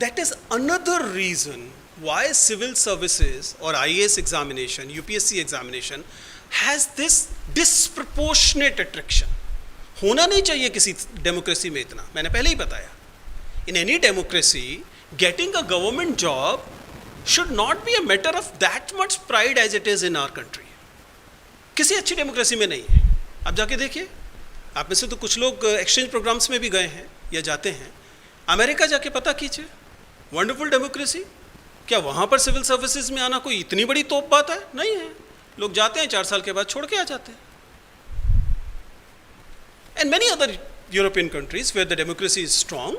That is another reason why civil services or IAS examination, UPSC examination has this disproportionate attraction. होना नहीं चाहिए किसी democracy में इतना, मैंने पहले ही बताया. In any democracy, getting a government job should not be a matter of that much pride as it is in our country. किसी अच्छी डेमोक्रेसी में नहीं है. आप जाके देखिए, आप में से तो कुछ लोग एक्सचेंज प्रोग्राम्स में भी गए हैं या जाते हैं. अमेरिका जाके पता कीजिए, वंडरफुल डेमोक्रेसी. क्या वहाँ पर सिविल सर्विसेज में आना कोई इतनी बड़ी तोप बात है? नहीं है. लोग जाते हैं, 4 साल के बाद छोड़ के आ जाते हैं. And many other European countries where the democracy is strong,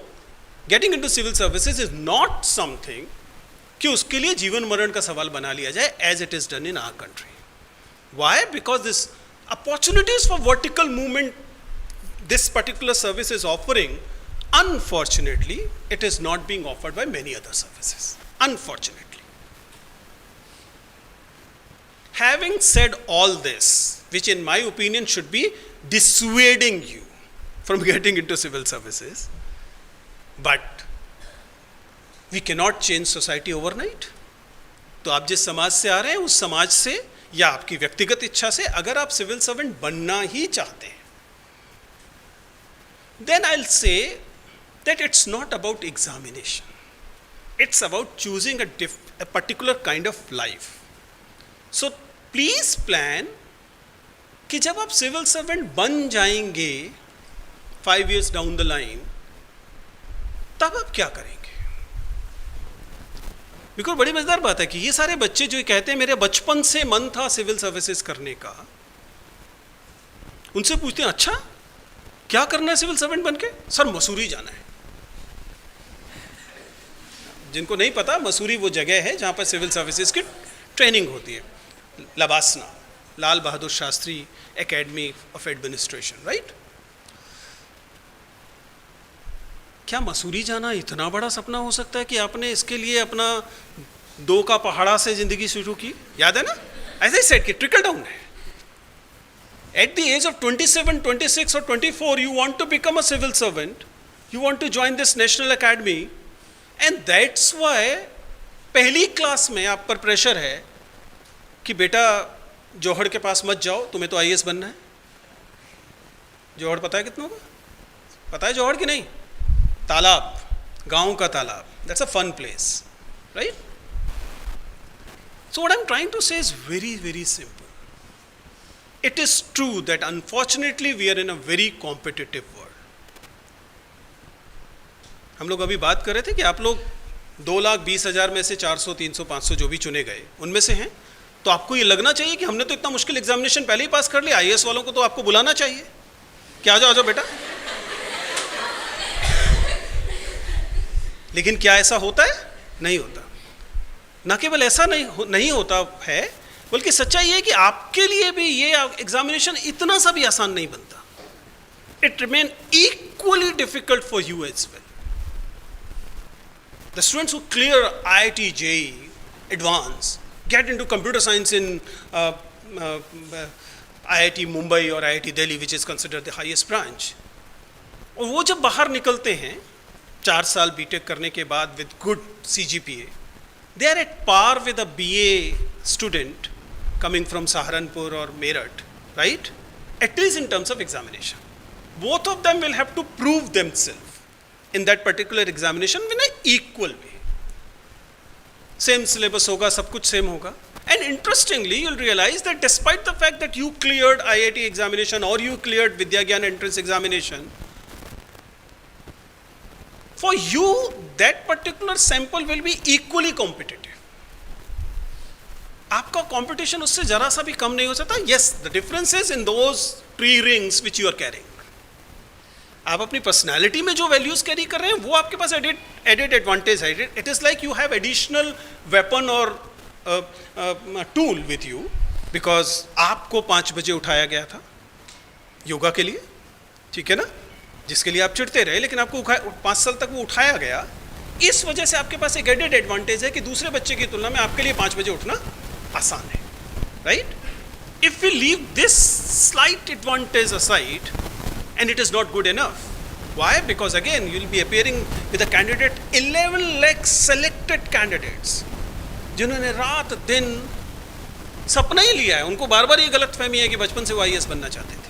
getting into civil services is not something कि उसके लिए जीवन मरण का सवाल बना लिया जाए as it is done in our country. Why? Because this opportunities for vertical movement this particular service is offering, unfortunately, it is not being offered by many other services. Unfortunately. Having said all this, which in my opinion should be dissuading you from getting into civil services, but we cannot change society overnight. तो आप जिस समाज से आ रहे हैं उस समाज से या आपकी व्यक्तिगत इच्छा से अगर आप सिविल सर्वेंट बनना ही चाहते हैं, then I'll say that it's not about examination. It's about choosing a particular kind of life. So please plan कि जब आप सिविल सर्वेंट बन जाएंगे 5 years डाउन द लाइन, तब आप क्या करेंगे. बिल्कुल बड़ी मजेदार बात है कि ये सारे बच्चे जो कहते हैं मेरे बचपन से मन था सिविल सर्विसेज करने का, उनसे पूछते हैं अच्छा क्या करना है सिविल सर्वेंट बनके? सर मसूरी जाना है. जिनको नहीं पता, मसूरी वो जगह है जहां पर सिविल सर्विसेज की ट्रेनिंग होती है. LBSNAA, Lal Bahadur Shastri Academy of Administration, right. क्या मसूरी जाना इतना बड़ा सपना हो सकता है कि आपने इसके लिए अपना 2 का पहाड़ा से जिंदगी शुरू की? याद है ना, ऐसे ही सेट कि ट्रिकल डाउन है. एट द एज ऑफ 27, 26 और 24 you want to become a civil servant, you want to join this national academy, and that's why पहली क्लास में आप पर प्रेशर है कि बेटा जौहर के पास मत जाओ, तुम्हें तो IAS बनना है. जौहर पता है कितना होगा? पता है जौहर कि नहीं? तालाब, गांव का तालाब. That's a fun place, right. So what I am trying to say is very very simple. It is true that unfortunately we are in a very competitive world. हम लोग अभी बात कर रहे थे कि आप लोग 2,20,000 में से 400, 300, 500 जो भी चुने गए उनमें से हैं, तो आपको ये लगना चाहिए कि हमने तो इतना मुश्किल एग्जामिनेशन पहले ही पास कर लिया. IAS वालों को तो आपको बुलाना चाहिए कि आ जाओ बेटा. लेकिन क्या ऐसा होता है? नहीं होता. न केवल ऐसा नहीं होता है, बल्कि सच्चाई है कि आपके लिए भी ये एग्जामिनेशन इतना सा भी आसान नहीं बनता. It remain equally difficult for you as well. The students who clear IIT JEE advance get into computer science in IIT Mumbai or IIT Delhi, which is considered the highest branch. और वो जब बाहर निकलते हैं 4 साल BTech करने के बाद with good CGPA, they are at par with a BA student coming from Saharanpur or Meerut, right? At least in terms of examination. Both of them will have to prove themselves in that particular examination in an equal way. Same syllabus होगा, सब कुछ same होगा. And interestingly you will realise that despite the fact that you cleared IIT examination और you cleared Vidya Gyan entrance examination, for you that particular sample will be equally competitive. आपका competition उससे जरा सा भी कम नहीं हो सकता. Yes, the difference is in those pre rings which you are carrying. आप अपनी पर्सनैलिटी में जो वैल्यूज कैरी कर रहे हैं वो आपके पास एडेड एडवांटेज है. It is like you have additional weapon और टूल विथ यू, बिकॉज आपको 5 बजे उठाया गया था योगा के लिए, ठीक है ना, जिसके लिए आप चिढ़ते रहे, लेकिन आपको 5 साल तक वो उठाया गया. इस वजह से आपके पास एक एडेड एडवांटेज है कि दूसरे बच्चे की तुलना में आपके लिए 5 बजे उठना आसान है, right. If we leave this slight advantage aside and it is not good enough, Why? Because again, you will be appearing with a candidate 11 lakh selected candidates, जिन्होंने रात दिन सपना ही लिया है. उनको बार बार ये गलत फहमी है कि बचपन से वो IAS बनना चाहते थे.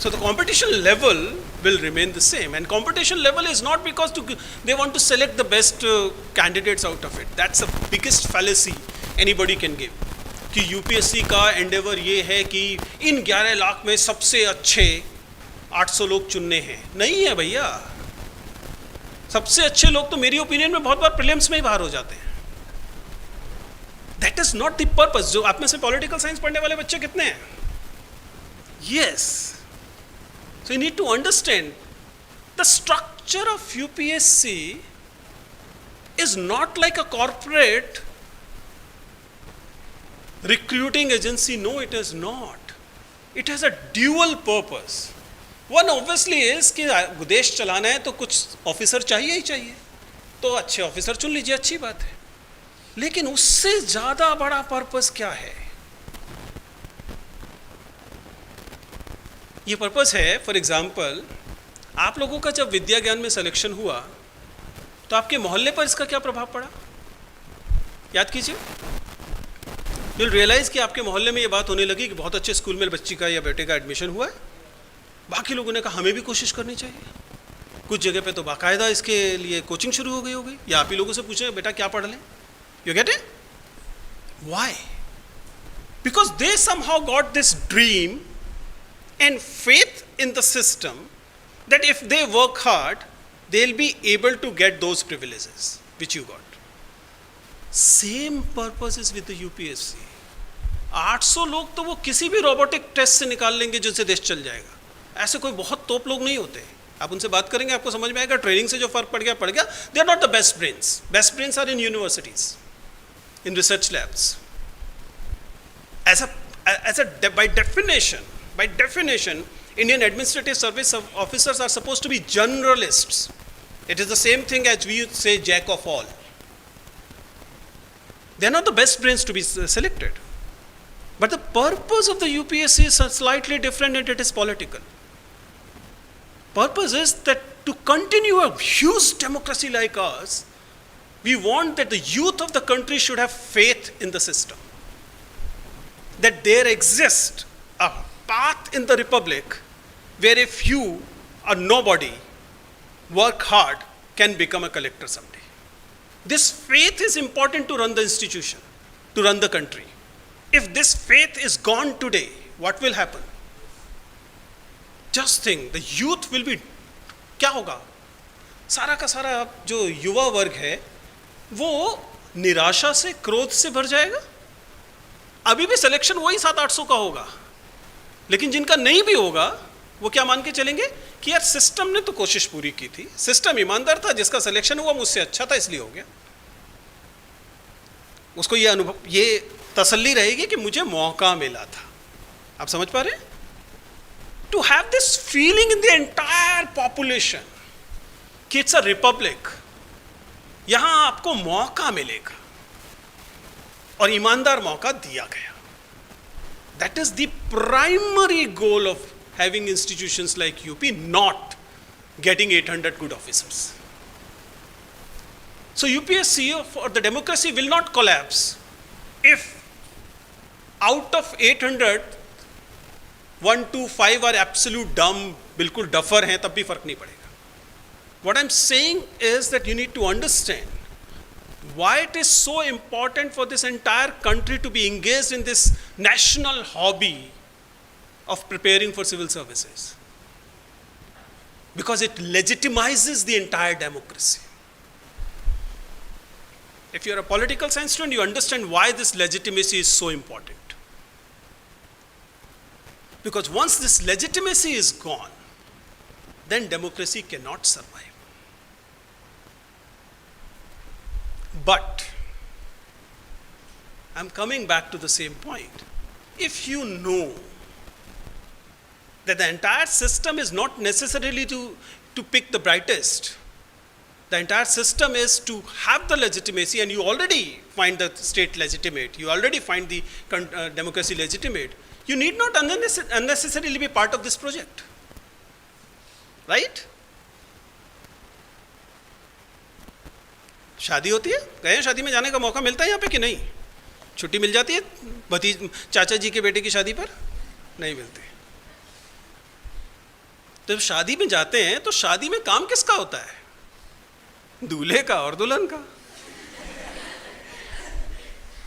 So the competition level will remain the same, and competition level is not because they want to select the best candidates out of it. That's the biggest fallacy anybody can give. कि UPSC का Endeavour ये है कि इन 11 लाख में सबसे अच्छे 800 लोग चुनने हैं. नहीं है भैया. सबसे अच्छे लोग तो मेरी ओपिनियन में बहुत बार प्रीलिम्स में ही बाहर हो जाते हैं. That is not the purpose. जो आप में से पॉलिटिकल साइंस पढ़ने वाले बच्चे कितने हैं? Yes. So you need to understand the structure of UPSC is not like a corporate recruiting agency. No, it is not. It has a dual purpose. One obviously is कि देश चलाना है तो कुछ ऑफिसर चाहिए ही चाहिए, तो अच्छे ऑफिसर चुन लीजिए, अच्छी बात है. लेकिन उससे ज़्यादा बड़ा पर्पस क्या है? ये पर्पस है, फॉर एग्जाम्पल, आप लोगों का जब विद्या ज्ञान में सिलेक्शन हुआ तो आपके मोहल्ले पर इसका क्या प्रभाव पड़ा? याद कीजिए. you'll रियलाइज कि आपके मोहल्ले में ये बात होने लगी कि बहुत अच्छे स्कूल में बच्ची का या बेटे का एडमिशन हुआ है. बाकी लोगों ने कहा हमें भी कोशिश करनी चाहिए. कुछ जगह पे तो बाकायदा इसके लिए कोचिंग शुरू हो गई होगी, या आप ही लोगों से पूछें बेटा क्या पढ़ लें. You get it? Why? Because they somehow got this dream and faith in the system that if they work hard they'll be able to get those privileges which you got. Same purpose is with the UPSC. 800 लोग तो वो किसी भी robotic test से निकाल लेंगे जिनसे देश चल जाएगा. ऐसे कोई बहुत तोप लोग नहीं होते. आप उनसे बात करेंगे आपको समझ में आएगा. ट्रेनिंग से जो फर्क पड़ गया. They are not the best brains. Best brains are in universities, in research labs. By definition, Indian administrative service officers are supposed to be generalists. It is the same thing as we would say jack of all. They are not the best brains to be selected. But the purpose of the UPSC is slightly different, and it is political. Purpose is that to continue a huge democracy like ours, we want that the youth of the country should have faith in the system. That there exists a path in the republic where if you are nobody, work hard, can become a collector someday. This faith is important to run the institution, to run the country. If this faith is gone today, what will happen? Just think, the youth will be, क्या होगा? सारा का सारा जो युवा वर्ग है वो निराशा से, क्रोध से भर जाएगा. अभी भी सिलेक्शन वही 700-800 का होगा, लेकिन जिनका नहीं भी होगा वो क्या मान के चलेंगे कि यार सिस्टम ने तो कोशिश पूरी की थी, सिस्टम ईमानदार था, जिसका सिलेक्शन हुआ मुझसे अच्छा था इसलिए हो गया. उसको ये अनुभव, ये तसल्ली रहेगी कि मुझे मौका मिला था. आप समझ पा रहे हैं? To have this feeling in the entire population कि इट्स अ रिपब्लिक, यहां आपको मौका मिलेगा और ईमानदार मौका दिया गया. That is the primary goal of having institutions like UP, not getting 800 good officers. So UPSC for the democracy will not collapse if out of 800, 1 to 5 are absolute dumb, बिल्कुल डफर हैं, तब भी फर्क नहीं पड़ेगा. What I'm saying is that you need to understand why it is so important for this entire country to be engaged in this national hobby of preparing for civil services. Because it legitimizes the entire democracy. If you are a political science student, you understand why this legitimacy is so important. Because once this legitimacy is gone, then democracy cannot survive. But I'm coming back to the same point. If you know that the entire system is not necessarily to pick the brightest, the entire system is to have the legitimacy, and you already find the state legitimate, you already find the democracy legitimate, you need not unnecessarily be part of this project. Right? शादी होती है, गए शादी में जाने का मौका मिलता है यहाँ पे कि नहीं? छुट्टी मिल जाती है चाचा जी के बेटे की शादी पर? नहीं मिलती। तो जब शादी में जाते हैं तो शादी में काम किसका होता है? दूल्हे का और दुल्हन का।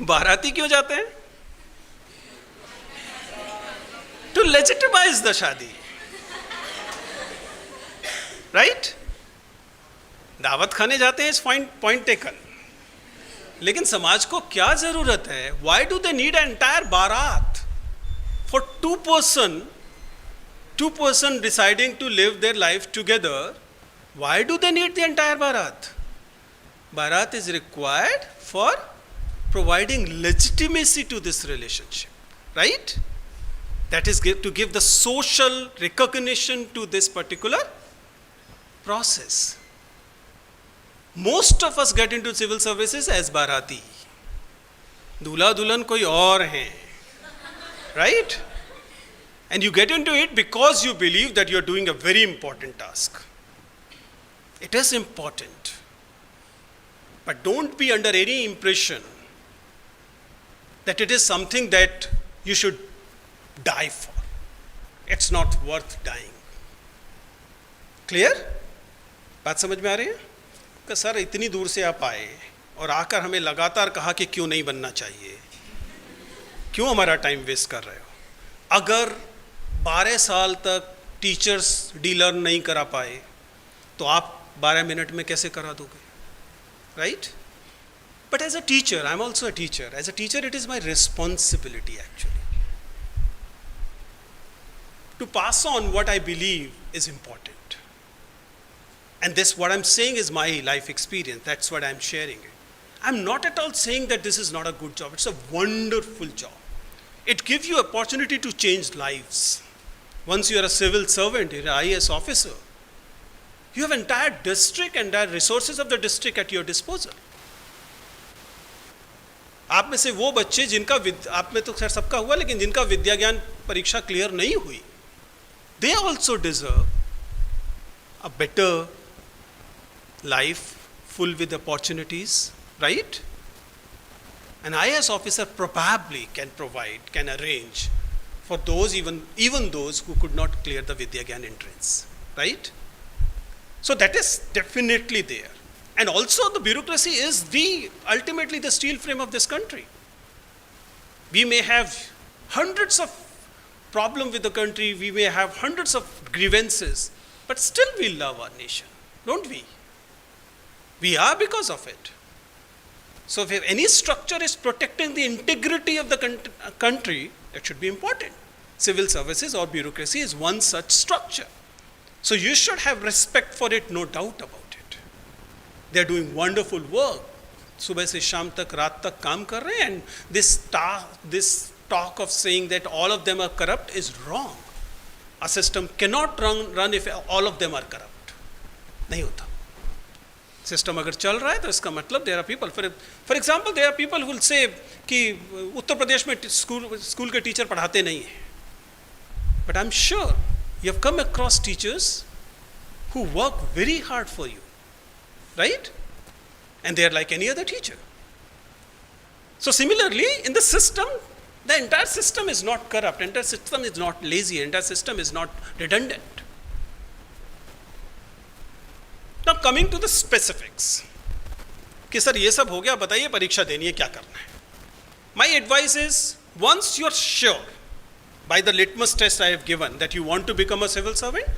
बाराती क्यों जाते हैं? टू लेजिटिमाइज द शादी, राइट? दावत खाने जाते हैं, इस पॉइंट टेकन। लेकिन समाज को क्या जरूरत है? Why do they need entire baraat for two person deciding to live their life together? Why do they need the entire barat? Barat is required for providing legitimacy to this relationship, right? That is to give the social recognition to this particular process. Most of us get into civil services as barati. दूल्हा दुल्हन कोई और हैं, right? And you get into it because you believe that you are doing a very important task. It is important. But don't be under any impression that it is something that you should die for. It's not worth dying. Clear? बात समझ में आ रही है? कि sir इतनी दूर से आप आए और आकर हमें लगातार कहा कि क्यों नहीं बनना चाहिए, क्यों हमारा टाइम वेस्ट कर रहे हो? अगर 12 साल तक टीचर्स डीलर नहीं करा पाए तो आप 12 मिनट में कैसे करा दोगे, right? But as a teacher, I am also a teacher, as a teacher it is my responsibility actually to pass on what I believe is important. And this, what I'm saying, is my life experience. That's what I'm sharing it. I'm not at all saying that this is not a good job. It's a wonderful job. It gives you opportunity to change lives. Once you are a civil servant, you're an IAS officer, you have entire district and entire resources of the district at your disposal. आप में से वो बच्चे जिनका आप में तो खैर सबका हुआ, लेकिन जिनका विद्या ज्ञान परीक्षा क्लियर नहीं हुई, they also deserve a better life full with opportunities, right? An IAS officer probably can provide, can arrange for those, even those who could not clear the Vidya Gyan entrance, right? So that is definitely there. And also the bureaucracy is ultimately the steel frame of this country. We may have hundreds of problems with the country, we may have hundreds of grievances, but still we love our nation, don't we? We are because of it. So if any structure is protecting the integrity of the country, that should be important. Civil services or bureaucracy is one such structure. So you should have respect for it, no doubt about it. They are doing wonderful work. सुबह से शाम तक, रात तक काम कर रहे हैं, and this talk of saying that all of them are corrupt is wrong. A system cannot run if all of them are corrupt. नहीं होता. सिस्टम अगर चल रहा है तो इसका मतलब there are people, for example there are people will say कि उत्तर प्रदेश में स्कूल के टीचर पढ़ाते नहीं हैं, but I am sure you have come across teachers who work very hard for you, right? And they are like any other teacher. So similarly in the system, the entire system is not corrupt, entire system is not lazy, entire system is not redundant. Now coming to the specifics, कि sir ये सब हो गया, बताइए परीक्षा देनी है, क्या करना है? My advice is, once you are sure by the litmus test I have given that you want to become a civil servant,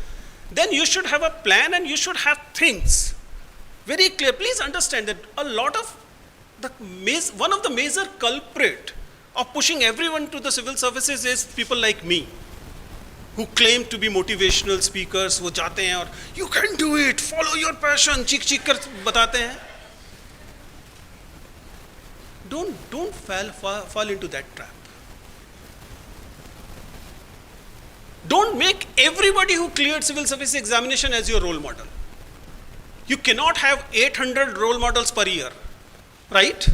then you should have a plan and you should have things very clear. Please understand that a lot of one of the major culprit of pushing everyone to the civil services is people like me, who claim to be motivational speakers. वो जाते हैं और you can do it, follow your passion, चीख चीख कर बताते हैं. Don't fall into that trap. Don't make everybody who cleared civil service examination as your role model. You cannot have 800 role models per year, right?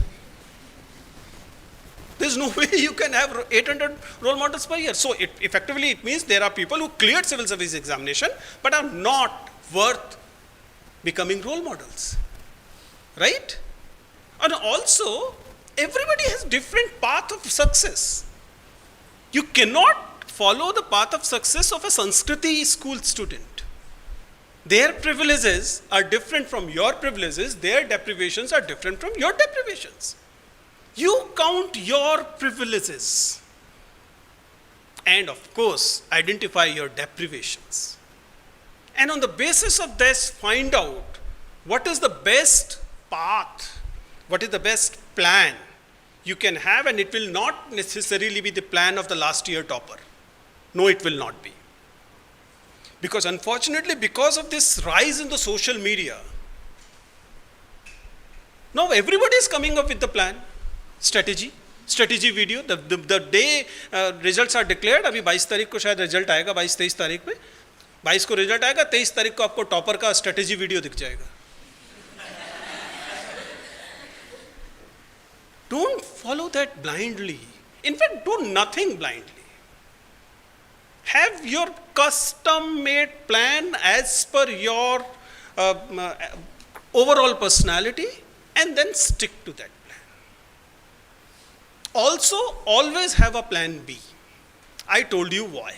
There's no way you can have 800 role models per year. So effectively it means there are people who cleared civil service examination but are not worth becoming role models. Right? And also, everybody has different path of success. You cannot follow the path of success of a Sanskriti school student. Their privileges are different from your privileges. Their deprivations are different from your deprivations. You count your privileges. And of course, identify your deprivations. And on the basis of this, find out what is the best path, what is the best plan you can have, and it will not necessarily be the plan of the last year topper. No, it will not be. Because unfortunately, because of this rise in the social media, now everybody is coming up with the plan, strategy video. The day results are declared, अभी 22 तारीख को शायद result आएगा, 22-23 तारीख में, 22 को result आएगा, 23 तारीख को आपको टॉपर का स्ट्रेटेजी वीडियो दिख जाएगा. Don't follow that blindly. In fact, do nothing blindly. Have your custom-made plan as per your overall personality, and then stick to that plan. Also, always have a plan B. I told you why.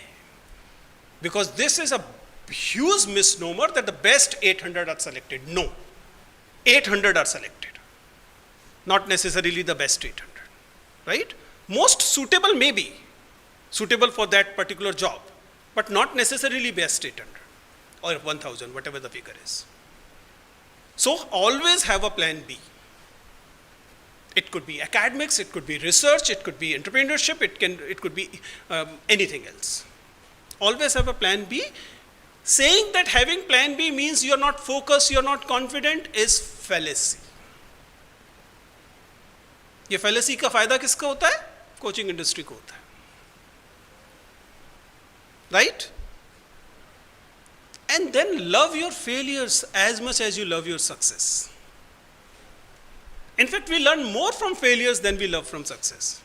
Because this is a huge misnomer that the best 800 are selected. No. 800 are selected. Not necessarily the best 800. Right? Most suitable may be. Suitable for that particular job, but not necessarily best 800 or 1000, whatever the figure is. So always have a plan B. It could be academics, it could be research, it could be entrepreneurship, it could be anything else. Always have a plan B. Saying that having plan B means you're not focused, you're not confident is fallacy. ये fallacy का फायदा किसको होता है? Coaching industry को होता है. Right? And then love your failures as much as you love your success. In fact, we learn more from failures than we love from success.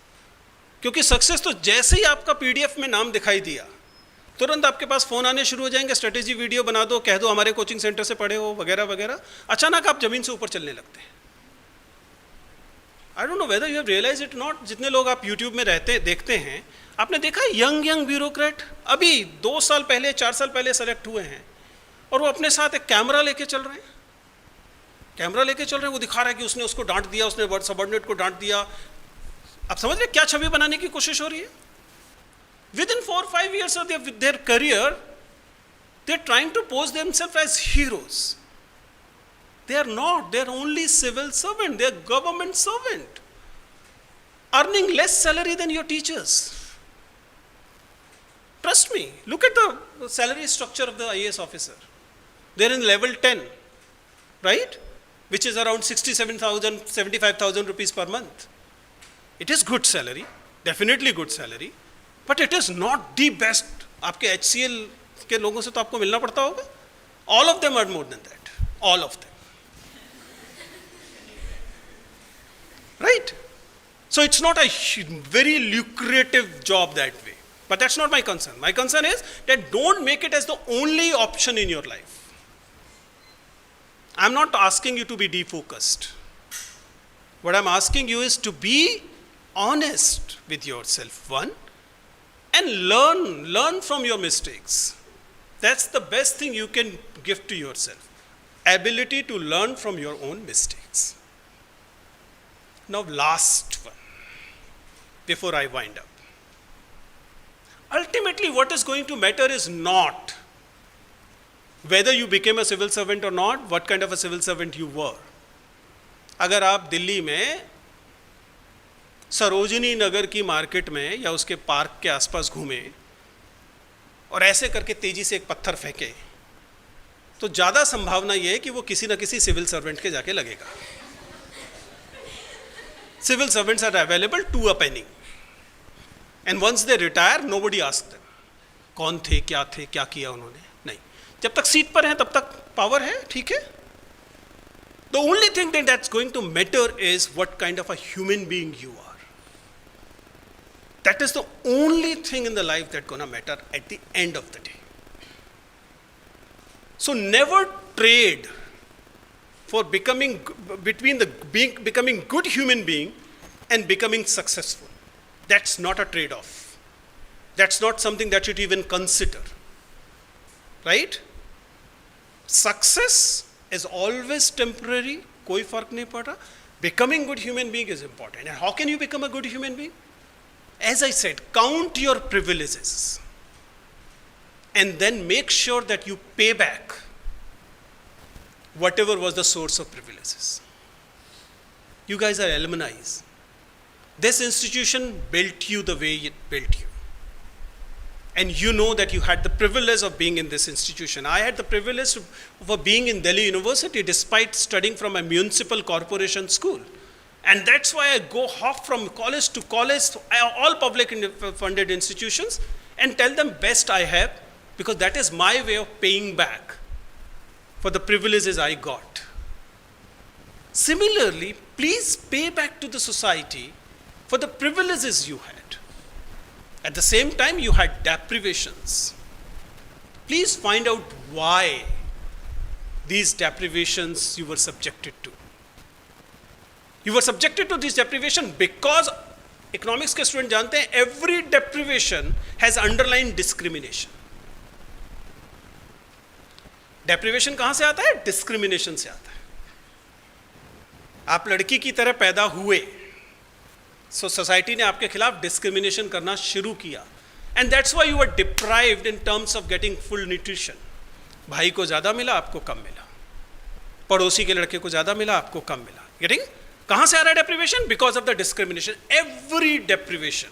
क्योंकि सक्सेस तो जैसे ही आपका पीडीएफ में नाम दिखाई दिया, तुरंत आपके पास फोन आने शुरू हो जाएंगे, स्ट्रेटेजी वीडियो बना दो, कह दो हमारे कोचिंग सेंटर से पढ़े हो, वगैरह वगैरह. अचानक आप जमीन से ऊपर चलने लगते हैं. I don't know whether you have realise it not. जितने लोग आप यूट्यूब में देखते हैं, आपने देखा यंग ब्यूरोक्रेट अभी 2 साल पहले 4 साल पहले सेलेक्ट हुए हैं और वो अपने साथ एक कैमरा लेके चल रहे हैं. वो दिखा रहा है कि उसने उसको डांट दिया, उसने सबऑर्डिनेट को डांट दिया. आप समझ रहे क्या छवि बनाने की कोशिश हो रही है? Within 4-5 years of their career, they're trying to pose themselves as heroes. They are not. They are only civil servant. They are government servant, earning less salary than your teachers. Trust me. Look at the salary structure of the IAS officer. They are in level 10, right? Which is around 67,000, 75,000 rupees per month. It is good salary, definitely good salary, but it is not the best. आपके HCL के लोगों से तो आपको मिलना पड़ता होगा. All of them earn more than that. All of them. Right? So it's not a very lucrative job that way. But that's not my concern. My concern is that don't make it as the only option in your life. I'm not asking you to be defocused. What I'm asking you is to be honest with yourself, one, and learn from your mistakes. That's the best thing you can give to yourself. Ability to learn from your own mistakes. Now, last one, before I wind up. Ultimately, what is going to matter is not whether you became a civil servant or not, what kind of a civil servant you were. अगर आप दिल्ली में सरोजिनी नगर की market में या उसके park के आसपास घूमें और ऐसे करके तेजी से एक पत्थर फेंके, तो ज़्यादा संभावना ये है कि वो किसी न किसी सिविल सर्वेंट के जाके लगेगा. Civil servants are available to a penny. And once they retire, nobody asks them. कौन थे, क्या किया उन्होंने? नहीं. जब तक सीट पर हैं, तब तक पावर है, ठीक है? The only thing that's going to matter is what kind of a human being you are. That is the only thing in the life that's gonna matter at the end of the day. So never trade for becoming good human being and becoming successful. That's not a trade-off. That's not something that you should even consider. Right? Success is always temporary. कोई फर्क नहीं पड़ रहा. Becoming good human being is important. And how can you become a good human being? As I said, count your privileges and then make sure that you pay back whatever was the source of privileges. You guys are alumni. This institution built you the way it built you. And you know that you had the privilege of being in this institution. I had the privilege of being in Delhi University despite studying from a municipal corporation school. And that's why I go hop from college to college, all public funded institutions, and tell them best I have, because that is my way of paying back for the privileges I got. Similarly, please pay back to the society for the privileges you had. At the same time, you had deprivations. Please find out why these deprivations you were subjected to. You were subjected to this deprivation because economics के student जानते हैं every deprivation has underlying discrimination. Deprivation कहाँ से आता है? Discrimination से आता है. आप लड़की की तरह पैदा हुए, so society ने आपके खिलाफ discrimination करना शुरू किया, and that's why you were deprived in terms of getting full nutrition. भाई को ज़्यादा मिला, आपको कम मिला. पड़ोसी के लड़के को ज़्यादा मिला, आपको कम मिला. Getting? कहाँ से आ रहा है deprivation? Because of the discrimination. Every deprivation,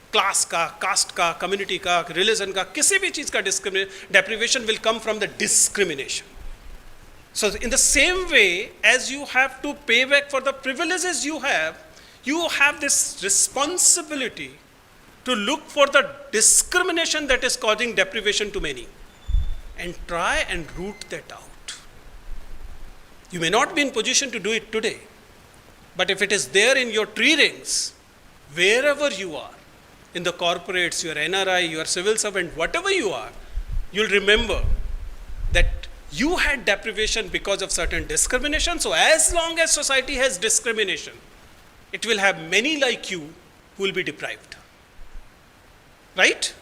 class का, caste का, community का, religion का, किसी भी चीज़ का deprivation will come from the discrimination. So in the same way as you have to pay back for the privileges you have this responsibility to look for the discrimination that is causing deprivation to many and try and root that out. You may not be in position to do it today, but if it is there in your tree rings, wherever you are, in the corporates, your NRI, your civil servant, whatever you are, you'll remember that you had deprivation because of certain discrimination. So as long as society has discrimination, it will have many like you who will be deprived. Right?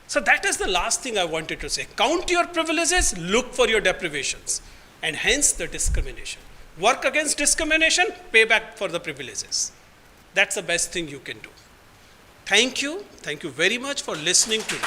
So that is the last thing I wanted to say. Count your privileges, look for your deprivations, and hence the discrimination. Work against discrimination, pay back for the privileges. That's the best thing you can do. Thank you very much for listening to me.